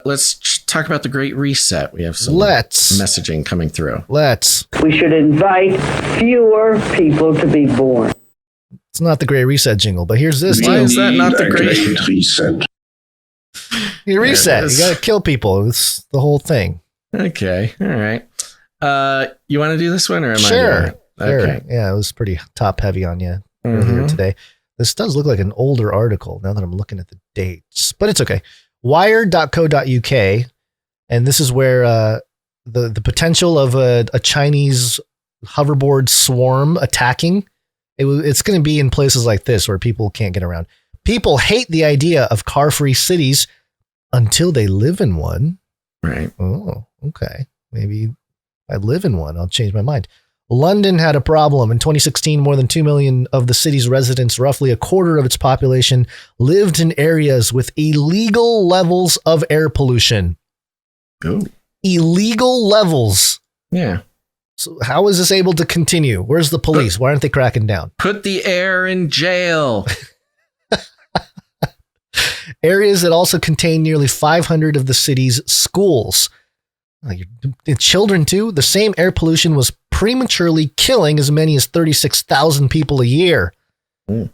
Let's talk about the Great Reset. We have some messaging coming through. We should invite fewer people to be born. It's not the Great Reset jingle, but here's this. Why is that not the Great Reset? You reset. You got to kill people. It's the whole thing. Okay. All right. You want to do this one or am I? Sure. Okay. Yeah, it was pretty top heavy on you earlier today. This does look like an older article now that I'm looking at the dates, but it's okay. Wired.co.uk. And this is where the potential of a Chinese hoverboard swarm attacking. It's going to be in places like this where people can't get around. People hate the idea of car-free cities until they live in one. Right. Oh, okay. Maybe if I live in one, I'll change my mind. London had a problem. In 2016, more than 2 million of the city's residents, roughly a quarter of its population, lived in areas with illegal levels of air pollution. Ooh. Illegal levels. Yeah. So how is this able to continue? Where's the police? Why aren't they cracking down? Put the air in jail. Areas that also contain nearly 500 of the city's schools. Children, too. The same air pollution was prematurely killing as many as 36,000 people a year.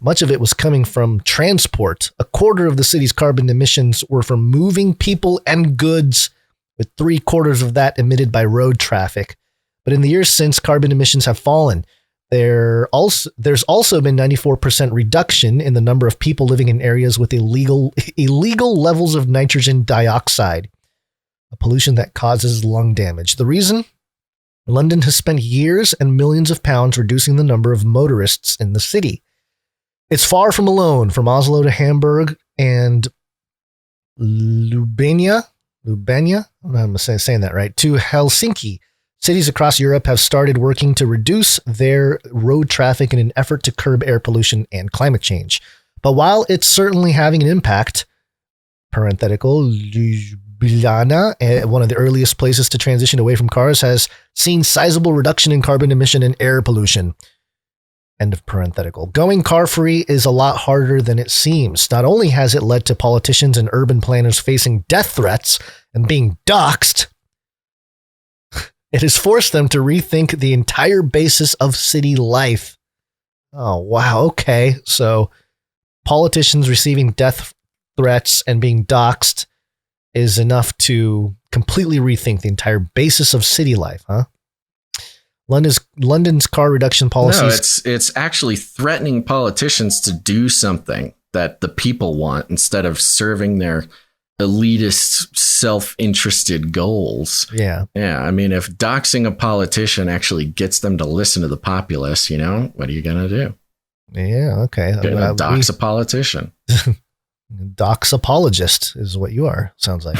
Much of it was coming from transport. A quarter of the city's carbon emissions were from moving people and goods, with 3/4 of that emitted by road traffic. But in the years since, carbon emissions have fallen. There's also been 94% reduction in the number of people living in areas with illegal levels of nitrogen dioxide, a pollution that causes lung damage. The reason? London has spent years and millions of pounds reducing the number of motorists in the city. It's far from alone. From Oslo to Hamburg and Ljubljana, I don't know if I'm saying that right, to Helsinki. Cities across Europe have started working to reduce their road traffic in an effort to curb air pollution and climate change. But while it's certainly having an impact, parenthetical, Ljubljana, one of the earliest places to transition away from cars, has seen sizable reduction in carbon emission and air pollution. End of parenthetical. Going car-free is a lot harder than it seems. Not only has it led to politicians and urban planners facing death threats and being doxxed, it has forced them to rethink the entire basis of city life. Oh, wow. Okay. So politicians receiving death threats and being doxxed is enough to completely rethink the entire basis of city life, huh? London's car reduction policies. No, it's actually threatening politicians to do something that the people want instead of serving their elitist, self-interested goals. Yeah. Yeah. I mean, if doxing a politician actually gets them to listen to the populace, what are you going to do? Yeah. Okay. Dox a politician. Dox apologist is what you are. Sounds like.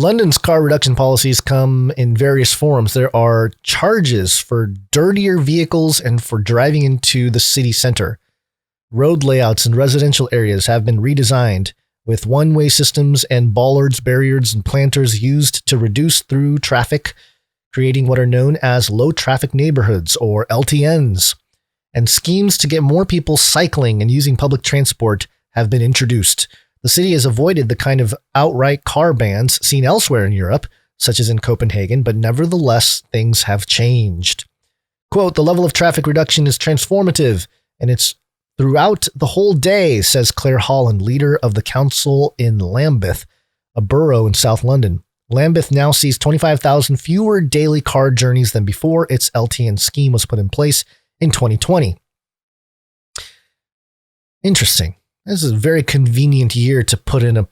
London's car reduction policies come in various forms. There are charges for dirtier vehicles and for driving into the city center. Road layouts in residential areas have been redesigned with one-way systems and bollards, barriers, and planters used to reduce through traffic, creating what are known as low-traffic neighborhoods, or LTNs. And schemes to get more people cycling and using public transport have been introduced. The city has avoided the kind of outright car bans seen elsewhere in Europe, such as in Copenhagen, but nevertheless, things have changed. Quote, the level of traffic reduction is transformative, and it's throughout the whole day, says Claire Holland, leader of the council in Lambeth, a borough in South London. Lambeth now sees 25,000 fewer daily car journeys than before its LTN scheme was put in place in 2020. Interesting. This is a very convenient year to put in a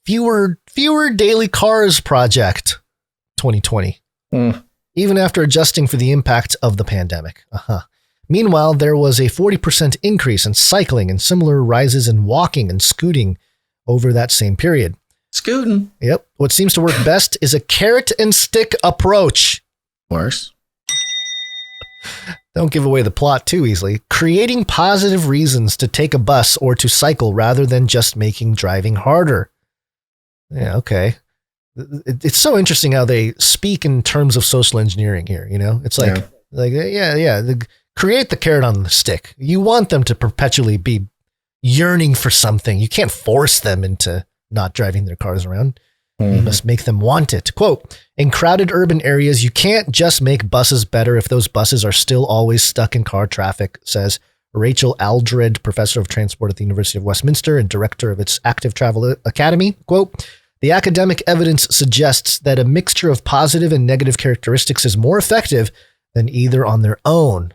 fewer daily cars project, 2020, even after adjusting for the impact of the pandemic. Meanwhile, there was a 40% increase in cycling and similar rises in walking and scooting over that same period. Scooting? Yep. What seems to work best is a carrot and stick approach. Worse. Don't give away the plot too easily. Creating positive reasons to take a bus or to cycle rather than just making driving harder. Yeah, okay. It's so interesting how they speak in terms of social engineering here, It's like, create the carrot on the stick. You want them to perpetually be yearning for something. You can't force them into not driving their cars around. You must make them want it. Quote, in crowded urban areas, you can't just make buses better if those buses are still always stuck in car traffic, says Rachel Aldred, professor of transport at the University of Westminster and director of its Active Travel Academy. Quote, the academic evidence suggests that a mixture of positive and negative characteristics is more effective than either on their own.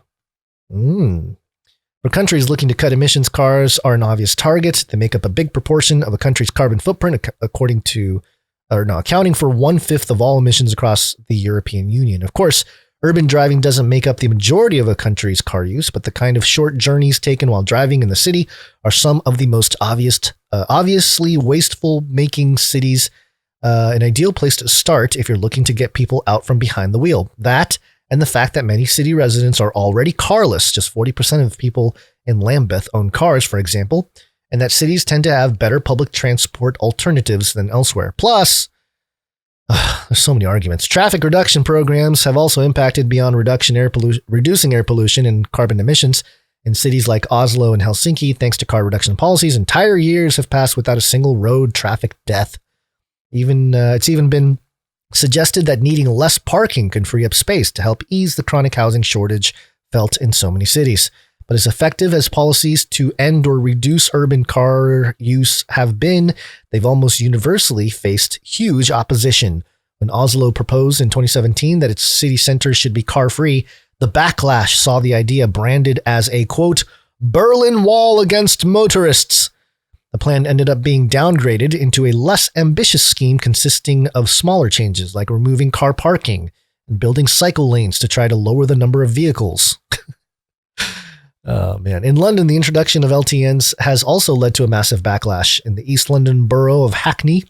For countries looking to cut emissions, cars are an obvious target. They make up a big proportion of a country's carbon footprint, accounting for 1/5 of all emissions across the European Union. Of course, urban driving doesn't make up the majority of a country's car use, but the kind of short journeys taken while driving in the city are some of the most obviously wasteful, making cities an ideal place to start if you're looking to get people out from behind the wheel. That and the fact that many city residents are already carless, just 40% of people in Lambeth own cars, for example, and that cities tend to have better public transport alternatives than elsewhere. Plus, there's so many arguments. Traffic reduction programs have also impacted beyond reducing air pollution and carbon emissions. In cities like Oslo and Helsinki, thanks to car reduction policies, entire years have passed without a single road traffic death. It's even been suggested that needing less parking can free up space to help ease the chronic housing shortage felt in so many cities. But as effective as policies to end or reduce urban car use have been, they've almost universally faced huge opposition. When Oslo proposed in 2017 that its city centers should be car-free, the backlash saw the idea branded as a, quote, Berlin Wall against motorists. The plan ended up being downgraded into a less ambitious scheme consisting of smaller changes like removing car parking and building cycle lanes to try to lower the number of vehicles. Oh, man. In London, the introduction of LTNs has also led to a massive backlash. In the East London borough of Hackney,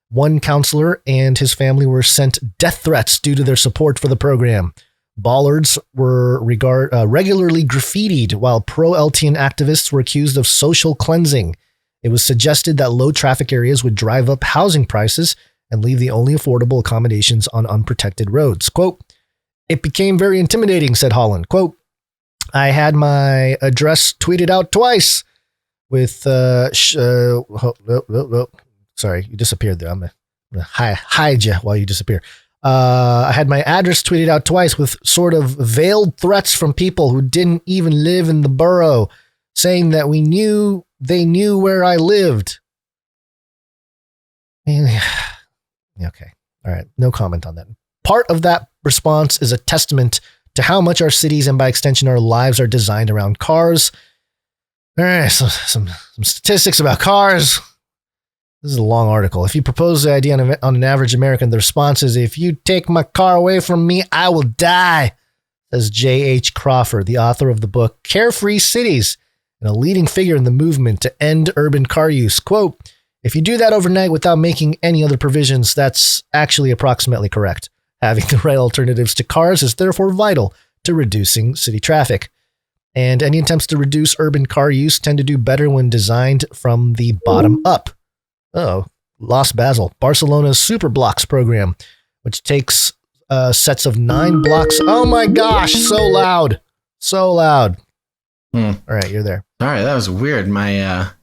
one councillor and his family were sent death threats due to their support for the program. Bollards were regularly graffitied, while pro-LTN activists were accused of social cleansing. It was suggested that low traffic areas would drive up housing prices and leave the only affordable accommodations on unprotected roads. Quote, it became very intimidating, said Holland. Quote, I had my address tweeted out twice with, sorry, you disappeared there. I'm going to hide you while you disappear. I had my address tweeted out twice with sort of veiled threats from people who didn't even live in the borough, saying that they knew where I lived. Okay. All right. No comment on that. Part of that response is a testament to how much our cities and by extension our lives are designed around cars. All right. So some statistics about cars. This is a long article. If you propose the idea on an average American, the response is, if you take my car away from me, I will die, says J.H. Crawford, the author of the book Carefree Cities, and a leading figure in the movement to end urban car use. Quote, if you do that overnight without making any other provisions, that's actually approximately correct. Having the right alternatives to cars is therefore vital to reducing city traffic. And any attempts to reduce urban car use tend to do better when designed from the bottom up. Lost Basel, Barcelona's Super Blocks program, which takes sets of 9 blocks. Oh my gosh, so loud. So loud. All right, you're there. All right, that was weird. My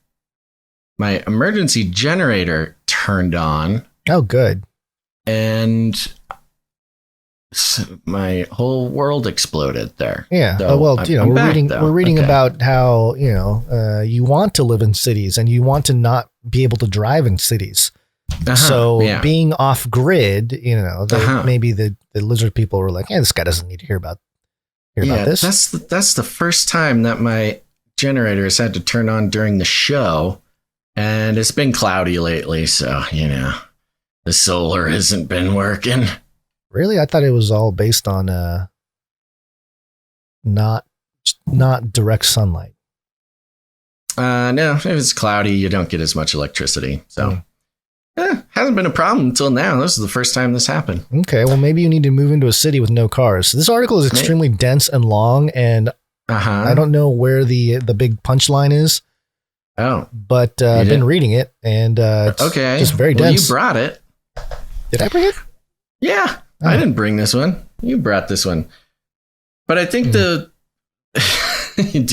emergency generator turned on. Oh, good. And my whole world exploded there. Yeah. So we're reading about how, you want to live in cities and you want to not be able to drive in cities. So being off grid, maybe the lizard people were like, this guy doesn't need to hear about this. That's the first time that my generator has had to turn on during the show, and it's been cloudy lately. So, the solar hasn't been working. Really? I thought it was all based on not direct sunlight. No, if it's cloudy, you don't get as much electricity. So hasn't been a problem until now. This is the first time this happened. Okay, well, maybe you need to move into a city with no cars. This article is extremely dense and long, and I don't know where the big punchline is. Oh. But I've been reading it, and it's just very dense. You brought it. Did I bring it? Yeah. I didn't bring this one. You brought this one. But I think do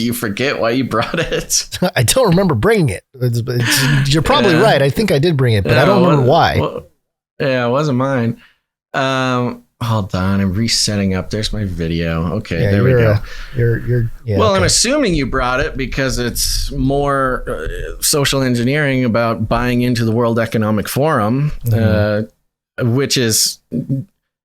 you forget why you brought it? I don't remember bringing it. You're probably right. I think I did bring it, but I don't remember why. Yeah, it wasn't mine. Hold on, I'm resetting up. There's my video. Okay, Yeah, there we go. Well, okay. I'm assuming you brought it because it's more social engineering about buying into the World Economic Forum, which is,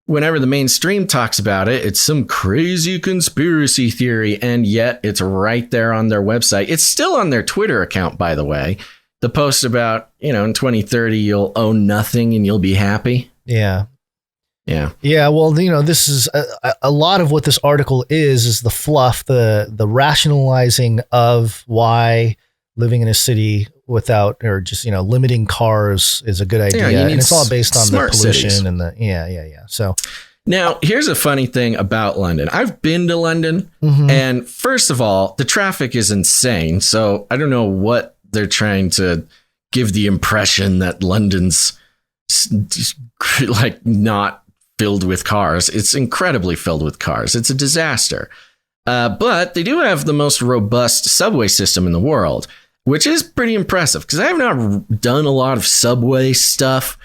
whenever the mainstream talks about it, it's some crazy conspiracy theory, and yet it's right there on their website. It's still on their Twitter account, by the way. The post about, in 2030, you'll own nothing and you'll be happy. Yeah. Yeah. Yeah. Well, this is a lot of what this article is the fluff, the rationalizing of why living in a city without, or just, limiting cars is a good idea. And it's all based on the pollution cities. And yeah. So now here's a funny thing about London. I've been to London, and first of all, the traffic is insane. So I don't know what they're trying to give the impression that London's like not filled with cars. It's incredibly filled with cars. It's a disaster. But they do have the most robust subway system in the world, which is pretty impressive because I have not done a lot of subway stuff.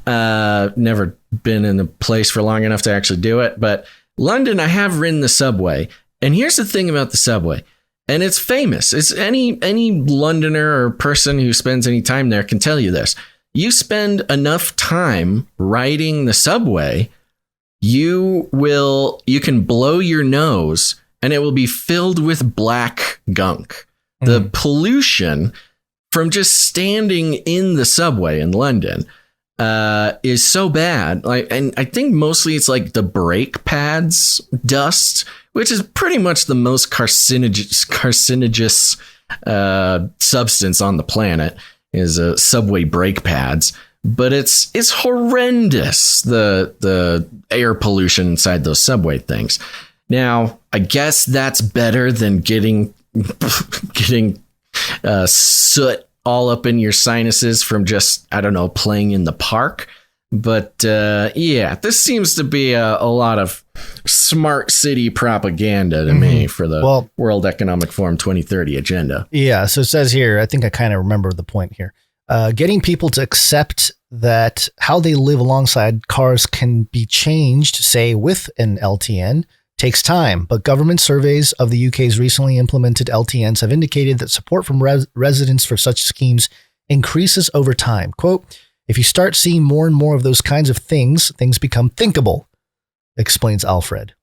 Never been in a place for long enough to actually do it. But London, I have ridden the subway. And here's the thing about the subway. And it's famous. It's any Londoner or person who spends any time there can tell you this. You spend enough time riding the subway, you can blow your nose and it will be filled with black gunk. The pollution from just standing in the subway in London is so bad. And I think mostly it's like the brake pads dust, which is pretty much the most carcinogenous substance on the planet, is subway brake pads. But it's horrendous, the air pollution inside those subway things. Now, I guess that's better than getting soot all up in your sinuses from just, I don't know, playing in the park. But yeah, this seems to be a lot of smart city propaganda to me for the World Economic Forum 2030 agenda. Yeah, so it says here, I think I kind of remember the point here. Getting people to accept that how they live alongside cars can be changed, say, with an LTN, takes time. But government surveys of the UK's recently implemented LTNs have indicated that support from residents for such schemes increases over time. Quote, if you start seeing more and more of those kinds of things become thinkable, explains Alfred.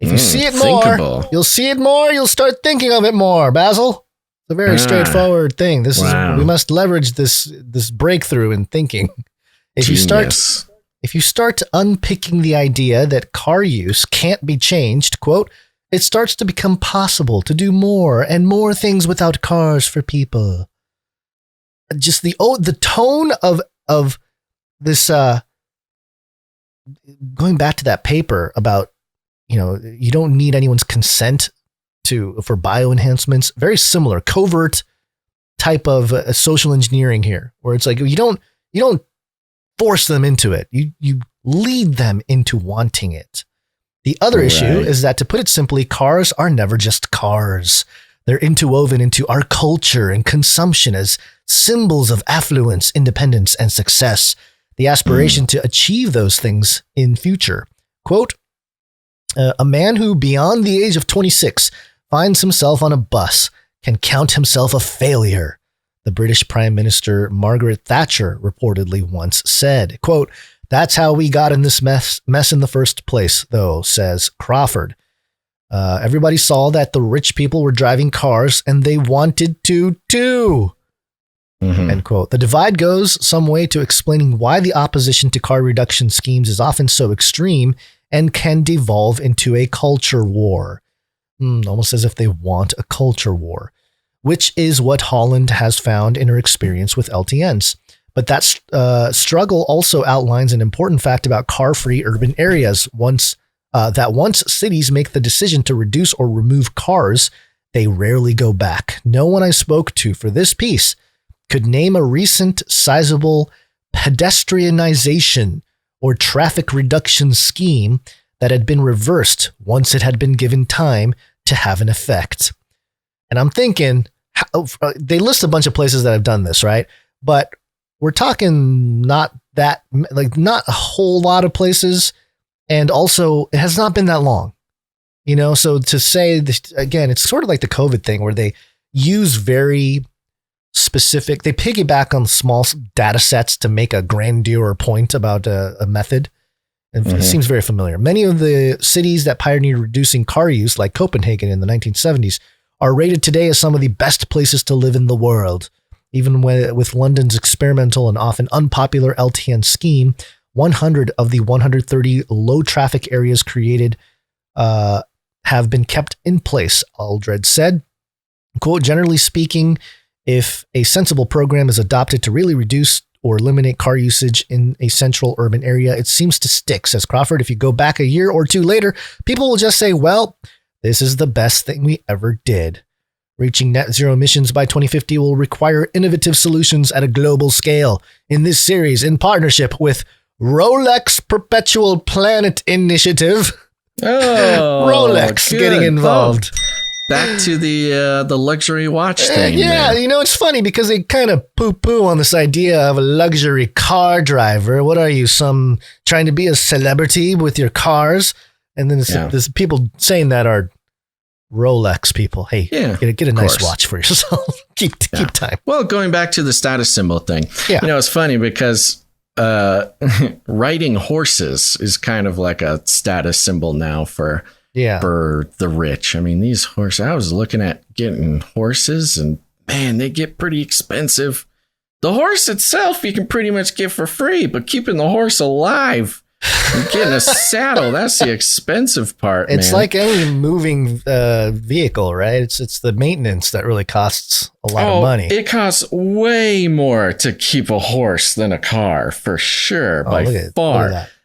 If you see it more, you'll see it more, you'll start thinking of it more, Basil. It's a very straightforward thing. This is, we must leverage this breakthrough in thinking. If you start unpicking the idea that car use can't be changed, quote, it starts to become possible to do more and more things without cars for people. Just the tone of this, going back to that paper about, you don't need anyone's consent for bioenhancements. Very similar, covert type of social engineering here, where it's like you don't force them into it. You lead them into wanting it. The other issue is that, to put it simply, cars are never just cars. They're interwoven into our culture and consumption as symbols of affluence, independence, and success. The aspiration to achieve those things in future. Quote, a man who, beyond the age of 26, finds himself on a bus can count himself a failure, the British Prime Minister Margaret Thatcher reportedly once said. Quote, that's how we got in this mess in the first place, though, says Crawford. Everybody saw that the rich people were driving cars and they wanted to too. End quote. The divide goes some way to explaining why the opposition to car reduction schemes is often so extreme and can devolve into a culture war. Almost as if they want a culture war, which is what Holland has found in her experience with LTNs. But that struggle also outlines an important fact about car-free urban areas. Once cities make the decision to reduce or remove cars, they rarely go back. No one I spoke to for this piece could name a recent sizable pedestrianization or traffic reduction scheme that had been reversed once it had been given time to have an effect. And I'm thinking, they list a bunch of places that have done this, right? But we're talking not that, like, not a whole lot of places. And also, it has not been that long, you know? So to say this, again, it's sort of like the COVID thing where they use very specific, they piggyback on small data sets to make a grandeur point about a method. And it seems very familiar. Many of the cities that pioneered reducing car use, like Copenhagen in the 1970s, are rated today as some of the best places to live in the world. Even with London's experimental and often unpopular LTN scheme, 100 of the 130 low traffic areas created have been kept in place, Aldred said. Quote, generally speaking, if a sensible program is adopted to really reduce or eliminate car usage in a central urban area, it seems to stick, says Crawford. If you go back a year or two later, people will just say, well, this is the best thing we ever did. Reaching net zero emissions by 2050 will require innovative solutions at a global scale. In this series, in partnership with Rolex Perpetual Planet Initiative, Rolex good. getting involved. Back to the luxury watch thing. Yeah, there. you know, it's funny because they kind of poo-poo on this idea of a luxury car driver. What are you, some trying to be a celebrity with your cars? And then there's people saying that are Rolex people. Hey, get a nice watch for yourself. keep time. Well, going back to the status symbol thing, you know, it's funny because riding horses is kind of like a status symbol now for the rich. I mean, these horses, I was looking at getting horses and man, they get pretty expensive. The horse itself, you can pretty much get for free, but keeping the horse alive and getting a saddle, that's the expensive part. It's like any moving vehicle, right? It's the maintenance that really costs a lot of money. It costs way more to keep a horse than a car, for sure, by far.